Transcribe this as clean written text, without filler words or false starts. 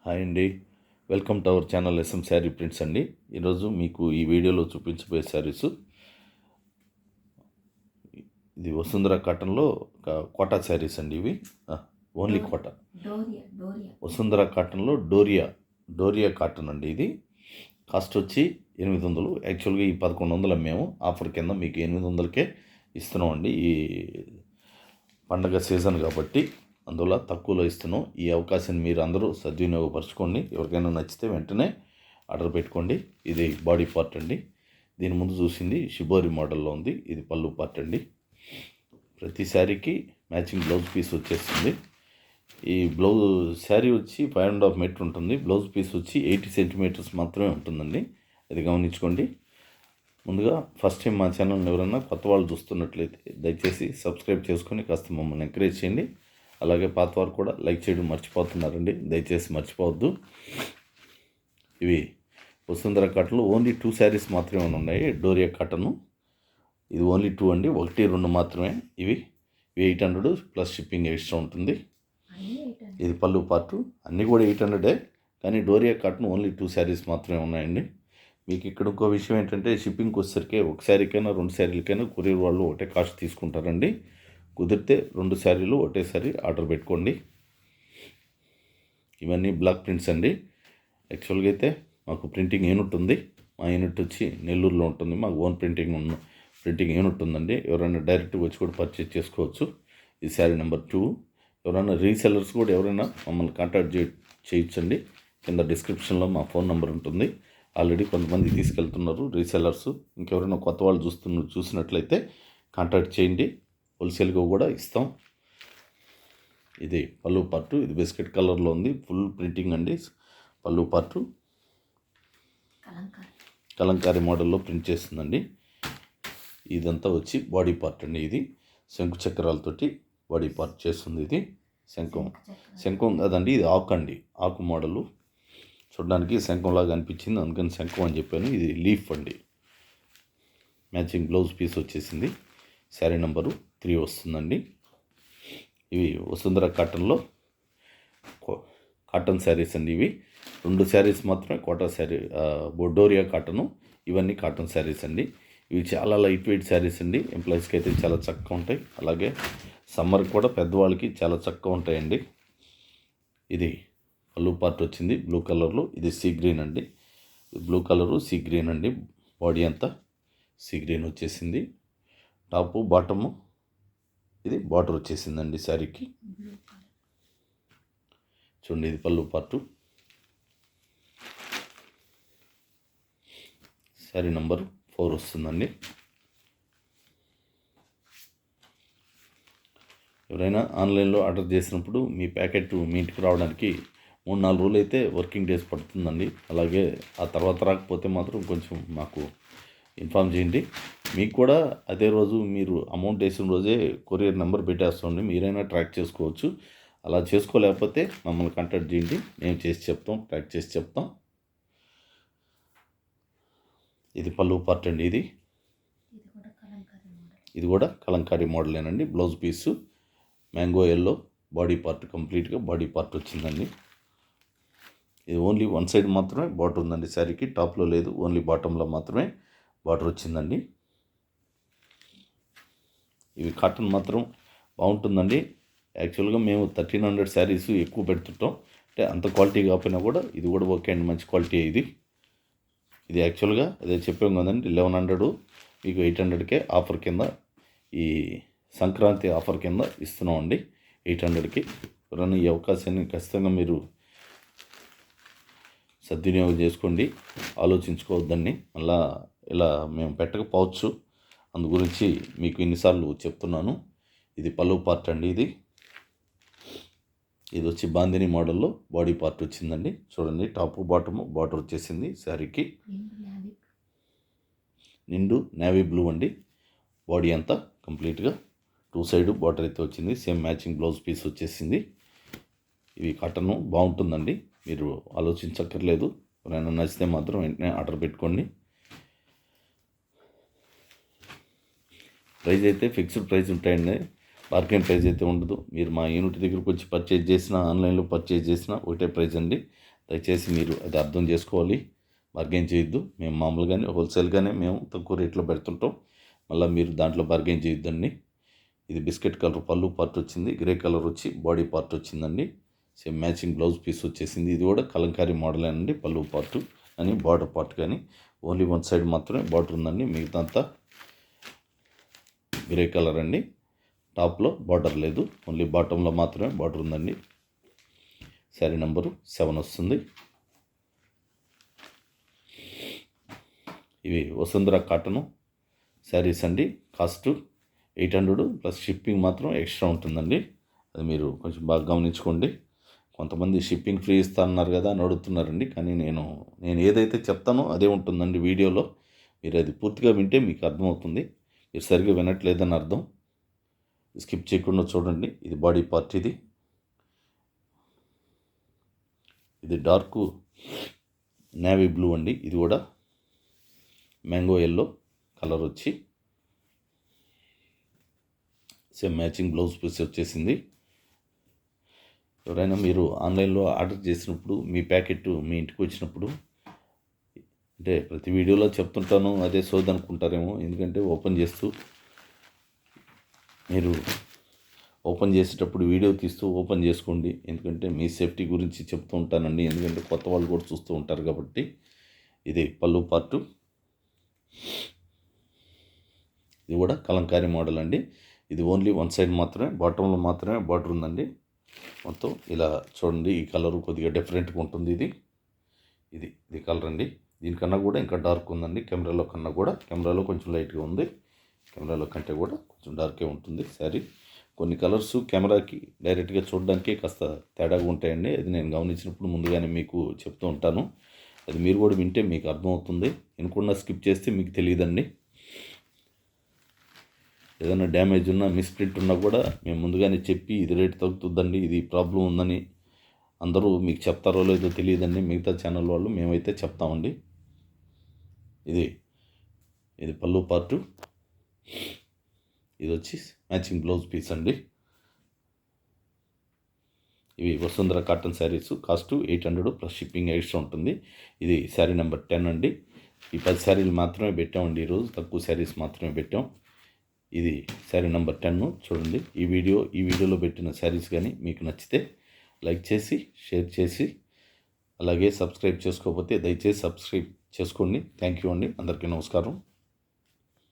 Hi అండి, welcome to our channel S M sari prints అండి. ఈరోజు మీకు ఈ వీడియోలో చూపించబోయే శారీస్ ఇది వసుంధర కాటన్లో కోటా శారీస్ అండి. ఇవి ఓన్లీ కోటా వసుంధర కాటన్లో డోరియా కాటన్ అండి. ఇది కాస్ట్ వచ్చి 800. యాక్చువల్గా ఈ 1100 మేము ఆఫర్ కింద మీకు 800కే ఇస్తున్నాం అండి. ఈ పండగ సీజన్ కాబట్టి అందువల్ల తక్కువలో ఇస్తున్నాం. ఈ అవకాశాన్ని మీరు అందరూ సద్వినియోగపరచుకోండి. ఎవరికైనా నచ్చితే వెంటనే ఆర్డర్ పెట్టుకోండి. ఇది బాడీ పార్ట్ అండి. దీని ముందు చూసింది షిబోరి మోడల్లో ఉంది. ఇది పళ్ళు పార్ట్ అండి. ప్రతి శారీకి మ్యాచింగ్ బ్లౌజ్ పీస్ వచ్చేస్తుంది. ఈ బ్లౌజ్ శారీ వచ్చి 5.5 మీటర్ ఉంటుంది. బ్లౌజ్ పీస్ వచ్చి 80 సెంటీమీటర్స్ మాత్రమే ఉంటుందండి. అది గమనించుకోండి. ముందుగా ఫస్ట్ టైం మా ఛానల్ని ఎవరైనా కొత్త వాళ్ళు చూస్తున్నట్లయితే దయచేసి సబ్స్క్రైబ్ చేసుకొని కాస్త మమ్మల్ని ఎంకరేజ్ చేయండి. అలాగే పాత వారు కూడా లైక్ చేయడం మర్చిపోతున్నారండి, దయచేసి మర్చిపోవద్దు. ఇవి వసుంధర కాటన్లో ఓన్లీ 2 శారీస్ మాత్రమే ఉన్నాయి. డోరియా కాటను ఇది ఓన్లీ 2 అండి, 1, 2 మాత్రమే. ఇవి 800 ప్లస్ షిప్పింగ్ ఎక్స్ట్రా ఉంటుంది. ఇది పళ్ళు పార్టు, అన్నీ కూడా 800, కానీ డోరియా కాటన్ ఓన్లీ 2 శారీస్ మాత్రమే ఉన్నాయండి. మీకు ఇక్కడ ఇంకో విషయం ఏంటంటే షిప్పింగ్కి వచ్చేసరికి ఒక శారీకైనా 2 శారీలకైనా కొరియర్ వాళ్ళు ఒకటే కాస్ట్ తీసుకుంటారండి. కుదిరితే 2 శారీలు ఒకటేసారి ఆర్డర్ పెట్టుకోండి. ఇవన్నీ బ్లాక్ ప్రింట్స్ అండి. యాక్చువల్గా అయితే మాకు ప్రింటింగ్ యూనిట్ ఉంది. మా యూనిట్ వచ్చి నెల్లూరులో ఉంటుంది. మాకు ఓన్ ప్రింటింగ్ యూనిట్ ఉందండి. ఎవరైనా డైరెక్ట్గా వచ్చి కూడా పర్చేజ్ చేసుకోవచ్చు. ఇది శారీ నెంబర్ 2. ఎవరైనా రీసెల్లర్స్ కూడా ఎవరైనా మమ్మల్ని కాంటాక్ట్ చేయొచ్చండి. కింద డిస్క్రిప్షన్లో మా ఫోన్ నెంబర్ ఉంటుంది. ఆల్రెడీ కొంతమంది తీసుకెళ్తున్నారు రీసెల్లర్స్. ఇంకెవరైనా కొత్త వాళ్ళు చూసినట్లయితే కాంటాక్ట్ చేయండి. హోల్సేల్గా కూడా ఇస్తాం. ఇది పళ్ళు పార్టు. ఇది బిస్కెట్ కలర్లో ఉంది. ఫుల్ ప్రింటింగ్ అండి. పళ్ళు పార్టు కలంకారీ మోడల్లో ప్రింట్ చేస్తుందండి. ఇదంతా వచ్చి బాడీ పార్ట్ అండి. ఇది శంకు చక్రాలతోటి బాడీ పార్ట్ చేస్తుంది. ఇది శంఖం కాదండి, ఇది ఆకు అండి. ఆకు మోడలు చూడడానికి శంఖంలాగా అనిపించింది, అందుకని శంఖం అని చెప్పాను. ఇది లీఫ్ అండి. మ్యాచింగ్ బ్లౌజ్ పీస్ వచ్చేసింది. శారీ నెంబరు 3 వస్తుందండి. ఇవి వసుంధర కాటన్లో కాటన్ శారీస్ అండి. ఇవి 2 శారీస్ మాత్రమే కోటా శారీ, డోరియా కాటను. ఇవన్నీ కాటన్ శారీస్ అండి. ఇవి చాలా లైట్ వెయిట్ శారీస్ అండి. ఎంప్లాయీస్కి అయితే చాలా చక్కగా ఉంటాయి. అలాగే సమ్మర్కి కూడా పెద్దవాళ్ళకి చాలా చక్కగా ఉంటాయండి. ఇది పళ్ళు పార్ట్ వచ్చింది బ్లూ కలర్లో. ఇది సీ గ్రీన్ అండి. బ్లూ కలరు సీ గ్రీన్ అండి. బాడీ అంతా సీ గ్రీన్ వచ్చేసింది. టాపు బాటము ఇది బార్డర్ వచ్చేసిందండి శారీకి. చూడండి, ఇది పళ్ళు పార్టు. శారీ నెంబర్ 4 వస్తుందండి. ఎవరైనా ఆన్లైన్లో ఆర్డర్ చేసినప్పుడు మీ ప్యాకెట్ మీ ఇంటికి రావడానికి 3-4 రోజులు అయితే వర్కింగ్ డేస్ పడుతుందండి. అలాగే ఆ తర్వాత రాకపోతే మాత్రం కొంచెం మాకు ఇన్ఫామ్ చేయండి. మీకు కూడా అదే రోజు మీరు అమౌంట్ వేసిన రోజే కొరియర్ నెంబర్ పెట్టేస్తుంది. మీరైనా ట్రాక్ చేసుకోవచ్చు. అలా చేసుకోలేకపోతే మమ్మల్ని కాంటాక్ట్ చేయండి. మేము ట్రాక్ చేసి చెప్తాం. ఇది పళ్ళు పార్ట్ అండి. ఇది కూడా కలంకారీ మోడలేనండి. Blouse piece mango yellow. Body part కంప్లీట్గా బాడీ పార్ట్ వచ్చిందండి. ఇది ఓన్లీ 1 సైడ్ మాత్రమే బార్డర్ ఉందండి శారీకి. టాప్లో లేదు, ఓన్లీ బాటంలో మాత్రమే బార్డర్ వచ్చిందండి. ఇవి కాటన్ మాత్రం బాగుంటుందండి. యాక్చువల్గా మేము 1300 శారీస్ ఎక్కువ పెడుతుంటాం. అంటే అంత క్వాలిటీ కాకపోయినా కూడా ఇది కూడా ఓకే అండి, మంచి క్వాలిటీ. ఇది యాక్చువల్గా అదే చెప్పాం కదండి, 1100 మీకు 800కే ఆఫర్ కింద, ఈ సంక్రాంతి ఆఫర్ కింద ఇస్తున్నాం అండి 800కి. ఎవరైనా ఈ అవకాశాన్ని ఖచ్చితంగా మీరు సద్వినియోగం చేసుకోండి. ఆలోచించుకోవద్దండి. మళ్ళా ఇలా మేము పెట్టకపోవచ్చు, అందు గురించి మీకు ఇన్నిసార్లు చెప్తున్నాను. ఇది పళ్ళు పార్ట్ అండి. ఇది వచ్చి బాందిని మోడల్లో బాడీ పార్ట్ వచ్చిందండి. చూడండి, టాపు బాటము బార్డర్ వచ్చేసింది శారీకి. నిండు నేవీ బ్లూ అండి. బాడీ అంతా కంప్లీట్గా 2 సైడ్ బార్డర్ అయితే వచ్చింది. సేమ్ మ్యాచింగ్ బ్లౌజ్ పీస్ వచ్చేసింది. ఇవి కాటన్ బాగుంటుందండి, మీరు ఆలోచించక్కర్లేదు. ఎవరైనా నచ్చితే మాత్రం వెంటనే ఆర్డర్ పెట్టుకోండి. ప్రైస్ అయితే ఫిక్స్డ్ ప్రైస్ ఉంటాయండి. బార్గెన్ ప్రైస్ అయితే ఉండదు. మీరు మా యూనిట్ దగ్గరకు వచ్చి పర్చేజ్ చేసినా, ఆన్లైన్లో పర్చేజ్ చేసినా ఒకటే ప్రైస్ అండి. దయచేసి మీరు అది అర్థం చేసుకోవాలి. బార్గెన్ చేయొద్దు. మేము మామూలుగానే హోల్సేల్గానే మేము తక్కువ రేట్లో పెడుతుంటాం. మళ్ళీ మీరు దాంట్లో బార్గెన్ చేయొద్దండి. ఇది బిస్కెట్ కలర్ పళ్ళు పార్ట్ వచ్చింది, గ్రే కలర్ వచ్చి బాడీ పార్ట్ వచ్చిందండి. సేమ్ మ్యాచింగ్ బ్లౌజ్ పీస్ వచ్చేసింది. ఇది కూడా కలంకారీ మోడల్ అండి. పళ్ళు పార్ట్ అని బార్డర్ పార్ట్ కానీ ఓన్లీ వన్ సైడ్ మాత్రమే బార్డర్ ఉందండి. మిగతా అంతా గ్రే కలర్ అండి. టాప్లో బార్డర్ లేదు, ఓన్లీ బాటంలో మాత్రమే బార్డర్ ఉందండి. శారీ నెంబరు 7 వస్తుంది. ఇవి వసుంధర కాటను శారీస్ అండి. కాస్ట్ 800 ప్లస్ షిప్పింగ్ మాత్రం ఎక్స్ట్రా ఉంటుందండి. అది మీరు కొంచెం బాగా గమనించుకోండి. కొంతమంది షిప్పింగ్ ఫ్రీ ఇస్తా అన్నారు కదా అని అడుగుతున్నారండి. కానీ నేను ఏదైతే చెప్తానో అదే ఉంటుందండి వీడియోలో. మీరు అది పూర్తిగా వింటే మీకు అర్థమవుతుంది. మీరు సరిగ్గా వినట్లేదని అర్థం. స్కిప్ చేయకుండా చూడండి. ఇది బాడీ పార్ట్. ఇది డార్క్ నేవీ బ్లూ అండి. ఇది కూడా మ్యాంగో ఎల్లో కలర్ వచ్చి సేమ్ మ్యాచింగ్ బ్లౌజ్ పీస్ వచ్చేసింది. ఎవరైనా మీరు ఆన్లైన్లో ఆర్డర్ చేసినప్పుడు మీ ప్యాకెట్ మీ ఇంటికి వచ్చినప్పుడు, అంటే ప్రతి వీడియోలో చెప్తుంటాను అదే సోది అనుకుంటారేమో. ఎందుకంటే మీరు ఓపెన్ చేసేటప్పుడు వీడియో తీస్తూ ఓపెన్ చేసుకోండి. ఎందుకంటే మీ సేఫ్టీ గురించి చెప్తూ ఉంటానండి. ఎందుకంటే కొత్త వాళ్ళు కూడా చూస్తూ ఉంటారు కాబట్టి. ఇది పళ్ళు పార్టు. ఇది కూడా కలంకారీ మోడల్ అండి. ఇది ఓన్లీ వన్ సైడ్ మాత్రమే, బాటంలో మాత్రమే బార్డర్ ఉందండి. మొత్తం ఇలా చూడండి. ఈ కలర్ కొద్దిగా డిఫరెంట్గా ఉంటుంది. ఇది కలర్ అండి. దీనికన్నా కూడా ఇంకా డార్క్ ఉందండి. కెమెరాలో కొంచెం లైట్గా ఉంది. కెమెరాలో కంటే కూడా కొంచెం డార్కే ఉంటుంది శారీ. కొన్ని కలర్స్ కెమెరాకి డైరెక్ట్గా చూడడానికి కాస్త తేడాగా ఉంటాయండి. అది నేను గమనించినప్పుడు ముందుగానే మీకు చెప్తూ ఉంటాను. అది మీరు కూడా వింటే మీకు అర్థమవుతుంది. వినకుండా స్కిప్ చేస్తే మీకు తెలియదండి. ఏదైనా డ్యామేజ్ ఉన్నా, మిస్ప్రింట్ ఉన్నా కూడా మేము ముందుగానే చెప్పి ఇది రేట్ తగ్గుతుందండి, ఇది ప్రాబ్లం ఉందని అందరూ మీకు చెప్తారో లేదో తెలియదండి. మిగతా ఛానల్ వాళ్ళు మేమైతే చెప్తామండి. ఇది పళ్ళు పార్టు. ఇది వచ్చి మ్యాచింగ్ బ్లౌజ్ పీస్ అండి. ఇవి Vasundhara cotton saris. Cost 800 plus shipping extra ఉంటుంది. ఇది శారీ నెంబర్ 10 అండి. ఈ 10 శారీలు మాత్రమే పెట్టామండి ఈరోజు. తక్కువ శారీస్ మాత్రమే పెట్టాం. ఇది శారీ నెంబర్ 10 చూడండి. ఈ వీడియోలో పెట్టిన శారీస్ కానీ మీకు నచ్చితే లైక్ చేసి, షేర్ చేసి, అలాగే సబ్స్క్రైబ్ చేసుకోకపోతే దయచేసి సబ్స్క్రైబ్ చేసుకోండి. థ్యాంక్ యూ అండి. అందరికీ నమస్కారం.